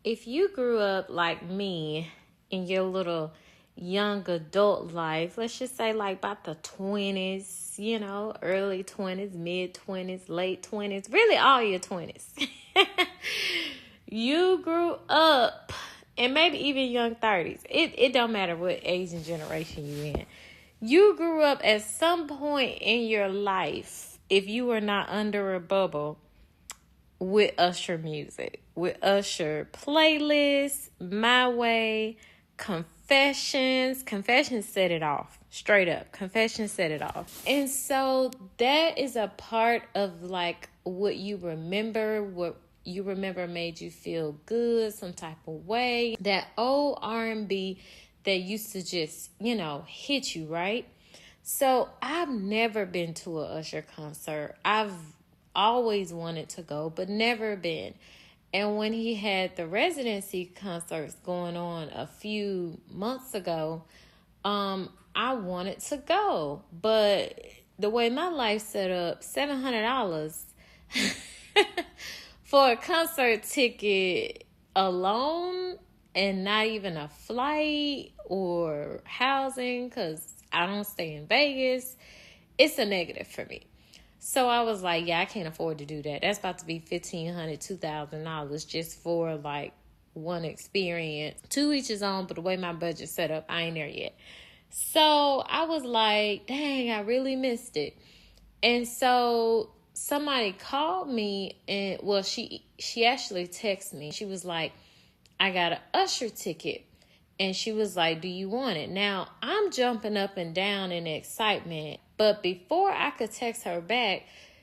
if you grew up like me in your little young adult life, let's just say like about the 20s, early 20s, mid 20s, late 20s, really all your 20s. You grew up, and maybe even young 30s. It don't matter what age and generation you in. You grew up at some point in your life, if you were not under a bubble, with Usher music, with Usher playlists, My Way, Confessions. Confessions set it off. Straight up. Confessions set it off. And so that is a part of like what you remember made you feel good, some type of way. That old R&B that used to just, hit you, right? So I've never been to a Usher concert. I've always wanted to go, but never been. And when he had the residency concerts going on a few months ago, I wanted to go. But the way my life set up, $700 for a concert ticket alone, and not even a flight or housing, because I don't stay in Vegas, it's a negative for me. So I was like, yeah, I can't afford to do that. That's about to be $1,500, $2,000 just for like one experience. To each his own, but the way my budget's set up, I ain't there yet. So I was like, dang, I really missed it. And so somebody called me, and well, she actually texted me. She was like, I got an Usher ticket. And she was like, do you want it? Now, I'm jumping up and down in excitement. But before I could text her back,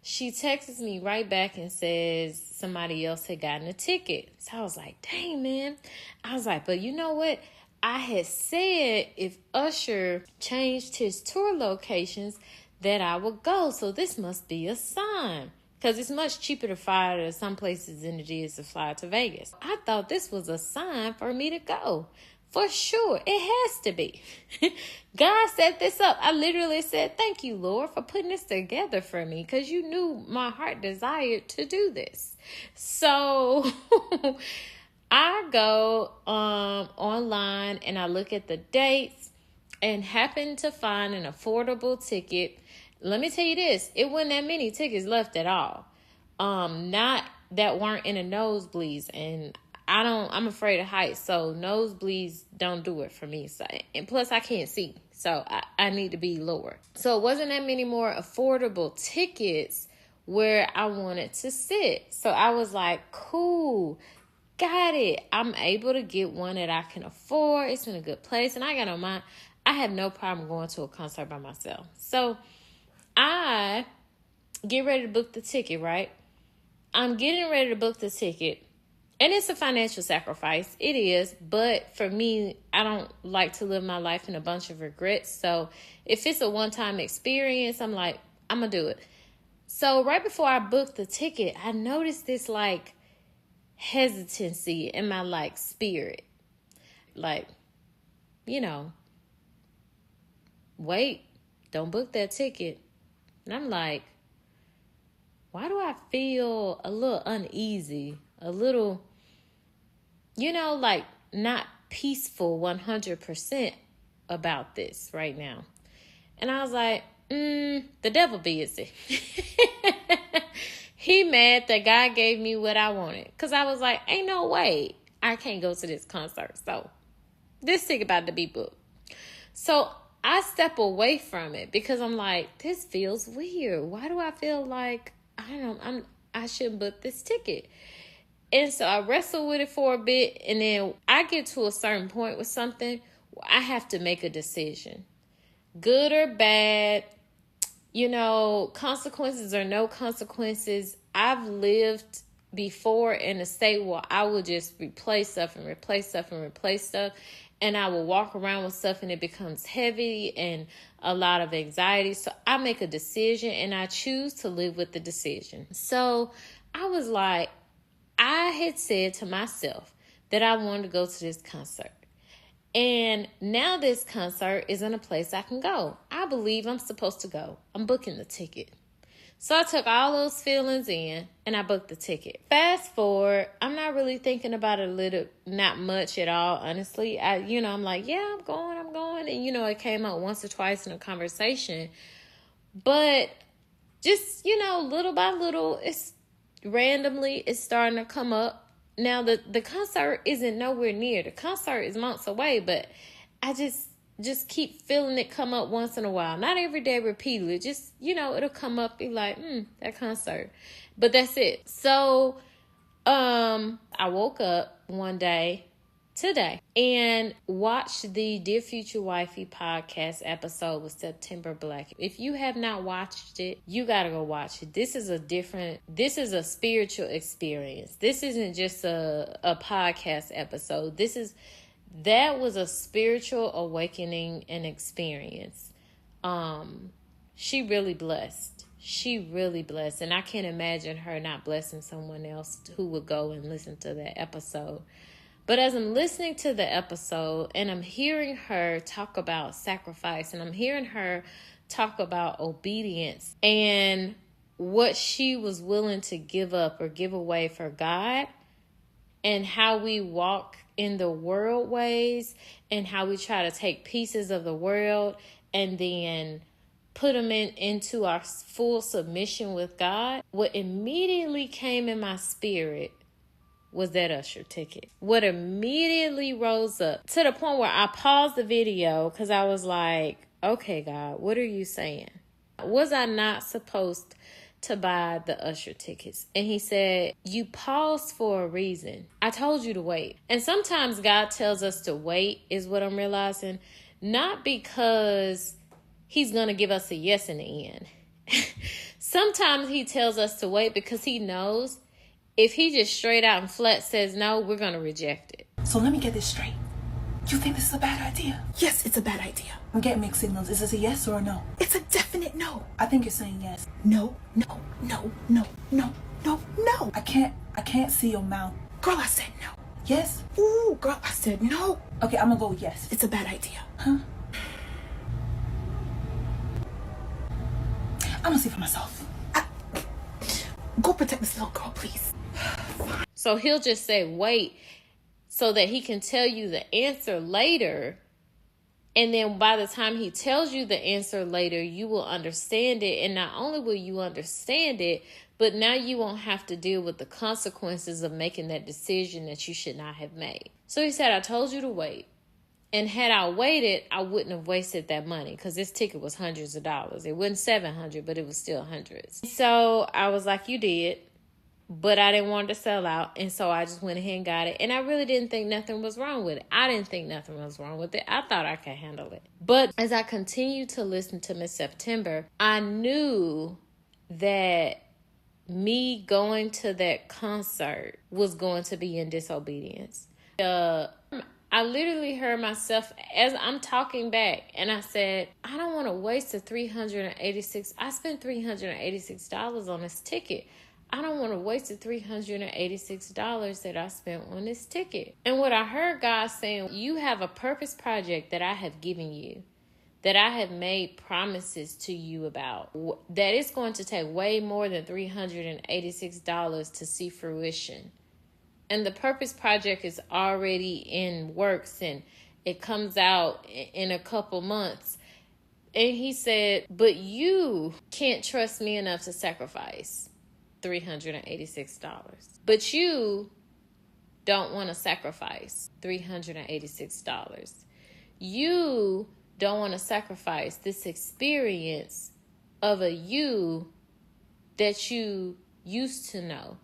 she texts me right back and says somebody else had gotten a ticket. So I was like, dang, man. I was like, but you know what? I had said if Usher changed his tour locations that I would go. So this must be a sign. Because it's much cheaper to fly to some places than it is to fly to Vegas. I thought this was a sign for me to go. For sure. It has to be. God set this up. I literally said, thank you, Lord, for putting this together for me. Because you knew my heart desired to do this. So I go online and I look at the dates and happen to find an affordable ticket. Let me tell you this. It wasn't that many tickets left at all. Not that weren't in the nosebleeds. And I'm afraid of heights, so nosebleeds don't do it for me. So, and plus I can't see, so I need to be lower. So it wasn't that many more affordable tickets where I wanted to sit. So I was like, cool, got it. I'm able to get one that I can afford. It's in a good place, and I got on my. I have no problem going to a concert by myself. So I get ready to book the ticket, right? I'm getting ready to book the ticket. And it's a financial sacrifice. It is. But for me, I don't like to live my life in a bunch of regrets. So if it's a one-time experience, I'm like, I'm going to do it. So right before I booked the ticket, I noticed this like hesitancy in my like spirit. Like, wait, don't book that ticket. And I'm like, why do I feel a little uneasy? A little, like not peaceful 100% about this right now. And I was like, the devil busy. He mad that God gave me what I wanted. Because I was like, ain't no way I can't go to this concert. So this ticket about to be booked. So I step away from it because I'm like, this feels weird. Why do I feel like, I shouldn't book this ticket? And so I wrestle with it for a bit, and then I get to a certain point with something where I have to make a decision. Good or bad, consequences or no consequences. I've lived before in a state where I would just replace stuff, and I will walk around with stuff and it becomes heavy and a lot of anxiety. So I make a decision and I choose to live with the decision. So I was like, I had said to myself that I wanted to go to this concert. And now this concert is in a place I can go. I believe I'm supposed to go. I'm booking the ticket. So I took all those feelings in and I booked the ticket. Fast forward, I'm not really thinking about it not much at all, honestly. I'm like, yeah, I'm going. And, it came up once or twice in a conversation. But just, little by little, it's starting to come up. Now, the concert isn't nowhere near. The concert is months away, but I just keep feeling it come up once in a while. Not every day repeatedly. Just, it'll come up, be like, that concert. But that's it. So, I woke up one day today and watched the Dear Future Wifey podcast episode with September Black. If you have not watched it, you gotta go watch it. This is a spiritual experience. This isn't just a podcast episode. That was a spiritual awakening and experience. She really blessed. And I can't imagine her not blessing someone else who would go and listen to that episode. But as I'm listening to the episode and I'm hearing her talk about sacrifice and I'm hearing her talk about obedience and what she was willing to give up or give away for God, and how we walk in the world ways and how we try to take pieces of the world and then put them into our full submission with God, what immediately came in my spirit was that Usher ticket. What immediately rose up to the point where I paused the video because I was like, okay, God, what are you saying? Was I not supposed to buy the Usher tickets? And he said, you paused for a reason. I told you to wait. And sometimes God tells us to wait is what I'm realizing. Not because he's going to give us a yes in the end. Sometimes he tells us to wait because he knows if he just straight out and flat says no, we're going to reject it. So let me get this straight. You think this is a bad idea? Yes, it's a bad idea. I'm getting mixed signals. Is this a yes or a no? It's a definite no. I think you're saying yes. No. I can't see your mouth. Girl, I said no. Yes? Ooh, girl, I said no. Okay, I'm gonna go with yes. It's a bad idea. Huh? I'm gonna see for myself. Go protect this little girl, please. So he'll just say wait so that he can tell you the answer later. And then by the time he tells you the answer later, you will understand it. And not only will you understand it, but now you won't have to deal with the consequences of making that decision that you should not have made. So he said, I told you to wait. And had I waited, I wouldn't have wasted that money because this ticket was hundreds of dollars. It wasn't $700, but it was still hundreds. So I was like, you did. But I didn't want to sell out. And so I just went ahead and got it. And I really didn't think nothing was wrong with it. I didn't think nothing was wrong with it. I thought I could handle it. But as I continued to listen to Miss September, I knew that me going to that concert was going to be in disobedience. I literally heard myself as I'm talking back, and I said, I don't want to waste the $386. I spent $386 on this ticket. I don't want to waste the $386 that I spent on this ticket. And what I heard God saying, you have a purpose project that I have given you, that I have made promises to you about, that it's going to take way more than $386 to see fruition. And the purpose project is already in works and it comes out in a couple months. And he said, but you can't trust me enough to sacrifice $386. But you don't want to sacrifice $386. You don't want to sacrifice this experience of a you that you used to know,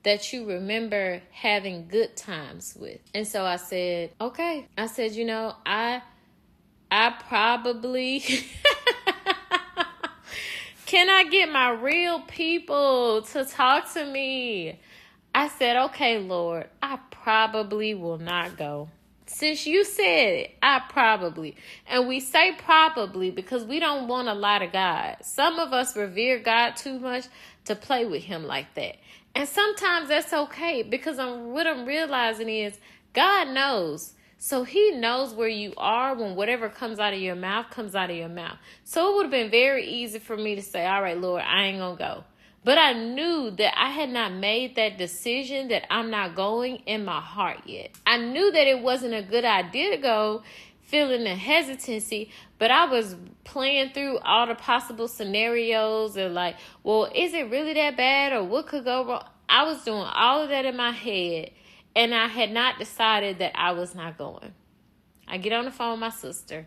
that you remember having good times with. And so I said, okay. I said, I probably... Can I get my real people to talk to me? I said, okay, Lord, I probably will not go. Since you said it, I probably. And we say probably because we don't want a lot of God. Some of us revere God too much to play with him like that. And sometimes that's okay because what I'm realizing is God knows. So he knows where you are when whatever comes out of your mouth comes out of your mouth. So it would have been very easy for me to say, all right, Lord, I ain't going to go. But I knew that I had not made that decision that I'm not going in my heart yet. I knew that it wasn't a good idea to go, feeling the hesitancy, but I was playing through all the possible scenarios and like, well, is it really that bad or what could go wrong? I was doing all of that in my head, and I had not decided that I was not going. I get on the phone with my sister,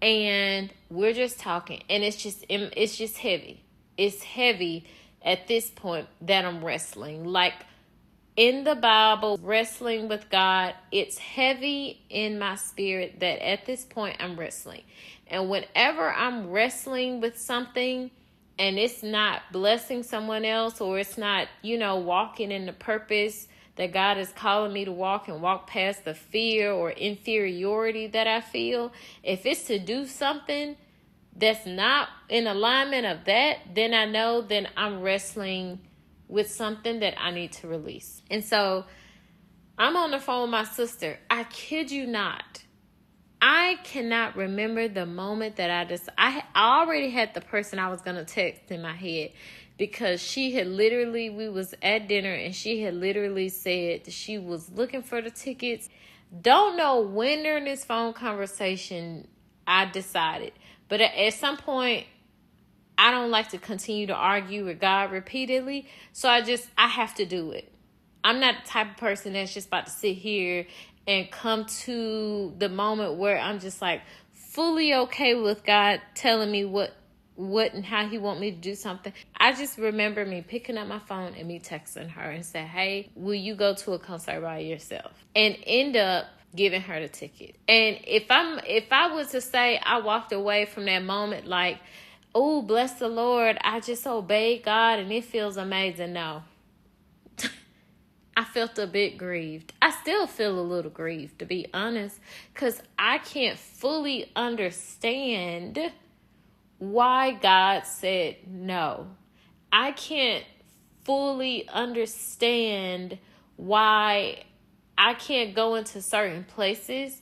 and we're just talking, and it's just heavy. It's heavy at this point that I'm wrestling. Like in the Bible, wrestling with God, it's heavy in my spirit that at this point I'm wrestling. And whenever I'm wrestling with something and it's not blessing someone else, or it's not, walking in the purpose that God is calling me to walk and walk past the fear or inferiority that I feel, if it's to do something that's not in alignment of that, then I know then I'm wrestling with something that I need to release. And so I'm on the phone with my sister. I kid you not. I cannot remember the moment that I already had the person I was going to text in my head, because we was at dinner and she had literally said she was looking for the tickets. Don't know when during this phone conversation I decided. But at some point, I don't like to continue to argue with God repeatedly. So I have to do it. I'm not the type of person that's just about to sit here and come to the moment where I'm just like fully okay with God telling me what and how he want me to do something. I just remember me picking up my phone and me texting her and say, hey, will you go to a concert by yourself? And end up giving her the ticket. And if I was to say I walked away from that moment like, oh, bless the Lord, I just obeyed God and it feels amazing. No. I felt a bit grieved. I still feel a little grieved, to be honest, because I can't fully understand why God said no. I can't fully understand why I can't go into certain places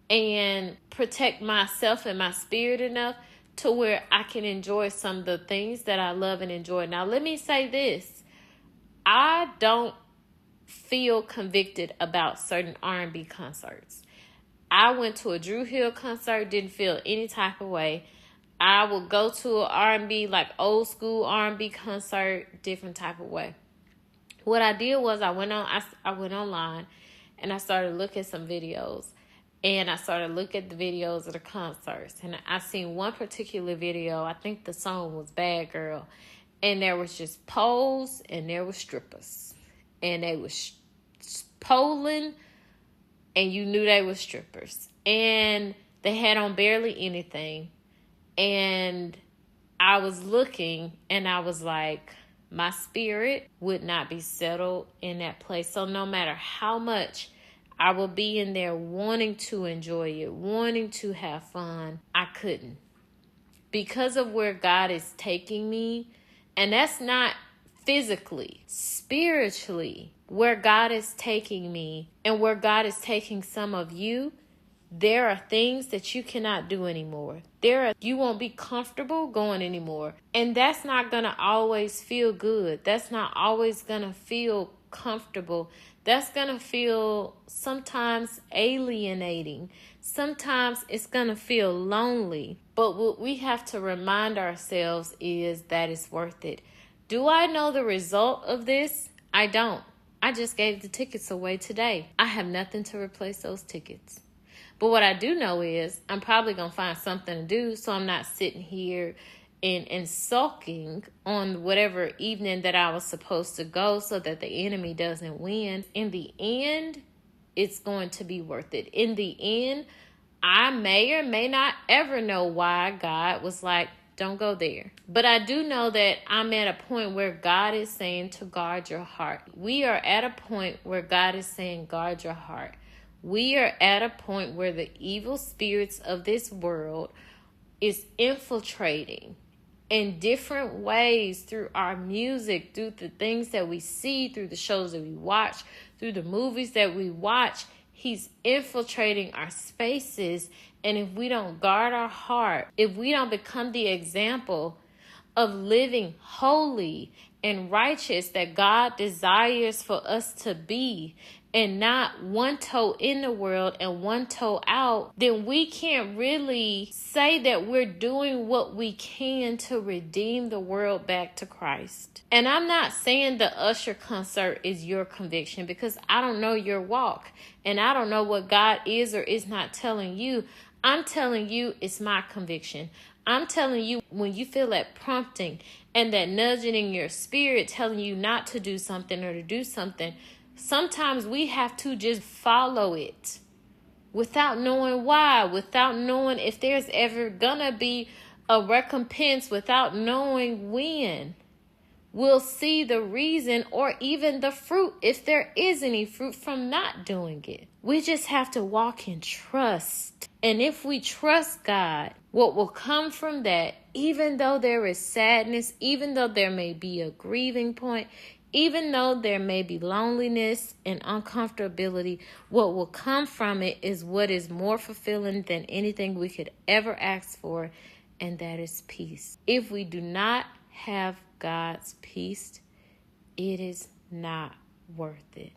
and protect myself and my spirit enough to where I can enjoy some of the things that I love and enjoy. Now, let me say this. I don't feel convicted about certain R&B concerts. I went to a Drew Hill concert, didn't feel any type of way. I would go to an R&B, like old school R&B concert, different type of way. What I did was I went online and I started looking at some videos. And I started looking at the videos of the concerts. And I seen one particular video. I think the song was Bad Girl. And there was just poles and there was strippers. And they was polling and you knew they were strippers. And they had on barely anything. And I was looking and I was like, my spirit would not be settled in that place. So no matter how much I will be in there wanting to enjoy it, wanting to have fun, I couldn't. Because of where God is taking me, and that's not physically, spiritually, where God is taking me and where God is taking some of you, there are things that you cannot do anymore. You won't be comfortable going anymore. And that's not going to always feel good. That's not always going to feel comfortable. That's going to feel sometimes alienating. Sometimes it's going to feel lonely. But what we have to remind ourselves is that it's worth it. Do I know the result of this? I don't. I just gave the tickets away today. I have nothing to replace those tickets. But what I do know is I'm probably going to find something to do so I'm not sitting here and sulking on whatever evening that I was supposed to go so that the enemy doesn't win. In the end, it's going to be worth it. In the end, I may or may not ever know why God was like, don't go there. But I do know that I'm at a point where God is saying to guard your heart. We are at a point where God is saying guard your heart. We are at a point where the evil spirits of this world is infiltrating in different ways through our music, through the things that we see, through the shows that we watch, through the movies that we watch. He's infiltrating our spaces. And if we don't guard our heart, if we don't become the example of living holy and righteous that God desires for us to be, and not one toe in the world and one toe out, then we can't really say that we're doing what we can to redeem the world back to Christ. And I'm not saying the Usher concert is your conviction, because I don't know your walk and I don't know what God is or is not telling you. I'm telling you it's my conviction. I'm telling you, when you feel that prompting and that nudging in your spirit telling you not to do something or to do something, sometimes we have to just follow it without knowing why, without knowing if there's ever gonna be a recompense, without knowing when. We'll see the reason or even the fruit, if there is any fruit from not doing it. We just have to walk in trust. And if we trust God, what will come from that, even though there is sadness, even though there may be a grieving point, even though there may be loneliness and uncomfortability, what will come from it is what is more fulfilling than anything we could ever ask for, and that is peace. If we do not have God's peace, it is not worth it.